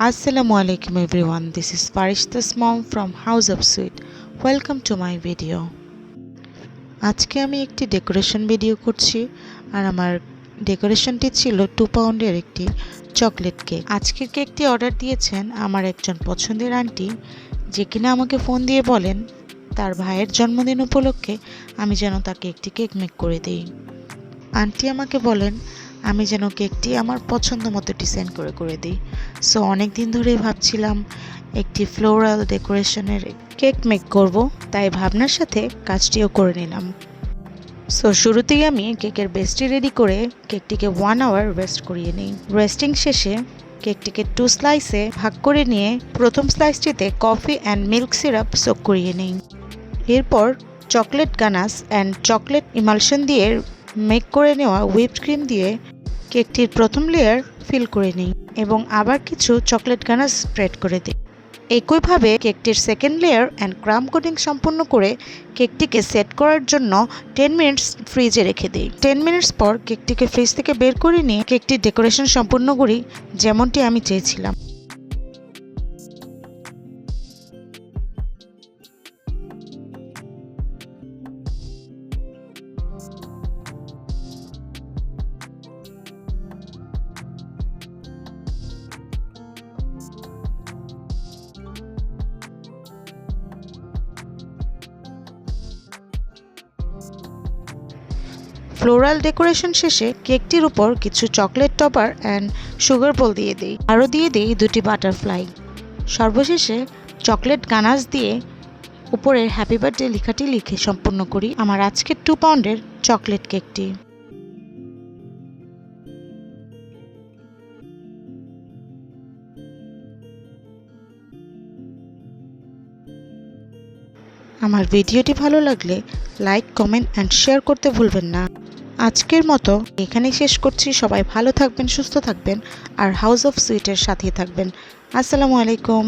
Assalamualaikum everyone, this is Farishta's mom from House of Sweet. Welcome to my video. আজকে আমি একটি decoration video করছি আর আমার ডেকোরেশনটি ছিল 2 পাউন্ডের একটি চকলেট কেক। আজকের কেকটি অর্ডার দিয়েছেন আমার একজন পছন্দের আন্টি, যে কিনা আমাকে ফোন দিয়ে বলেন তার ভাইয়ের জন্মদিন উপলক্ষে আমি যেন তাকে একটি কেক মেক করে দিই। আন্টি আমাকে বলেন আমি যেন কেকটি আমার পছন্দ মতো ডিজাইন করে দিই। সো অনেক দিন ধরেই ভাবছিলাম একটি ফ্লোরাল ডেকোরেশনের কেক মেক করব, তাই ভাবনার সাথে কাজটিও করে নিলাম। সো শুরুতেই আমি কেকের বেসটি রেডি করে কেকটিকে 1 আওয়ার রেস্ট করিয়ে নিই। রেস্টিং শেষে কেকটিকে 2 স্লাইসে ভাগ করে নিয়ে প্রথম স্লাইসটিতে coffee and milk syrup soak করিয়ে নিই। এরপর chocolate ganache and chocolate emulsion দিয়ে মেক করে নেওয়া হুইপড ক্রিম দিয়ে কেকটির প্রথম লেয়ার ফিল করে নিই এবং আবার কিছু চকলেট গানাশ স্প্রেড করে দিই। একইভাবে কেকটির second layer and crumb coating সম্পূর্ণ করে কেকটিকে সেট করার জন্য 10 মিনিটস ফ্রিজে রেখে দিই। 10 মিনিটস পর কেকটিকে ফ্রিজ থেকে বের করে নিয়ে কেকটির ডেকোরেশন সম্পূর্ণ করি যেমনটি আমি চেয়েছিলাম। ফ্লোরাল ডেকোরেশন শেষে কেকটির উপর কিছু chocolate topper and sugar ball দিয়ে দিই, আরও দিয়ে দিই 2টি বাটারফ্লাই। সর্বশেষে চকলেট গানাশ দিয়ে উপরের হ্যাপি বার্থডে লেখাটি লিখে সম্পূর্ণ করি আমার আজকের 2 পাউন্ডের চকলেট কেকটি। আমার ভিডিওটি ভালো লাগলে লাইক, কমেন্ট অ্যান্ড শেয়ার করতে ভুলবেন না। আজকের মতো এখানেই শেষ করছি। সবাই ভালো থাকবেন, সুস্থ থাকবেন আর হাউস অফ সুইটের সাথেই থাকবেন। আসসালামু আলাইকুম।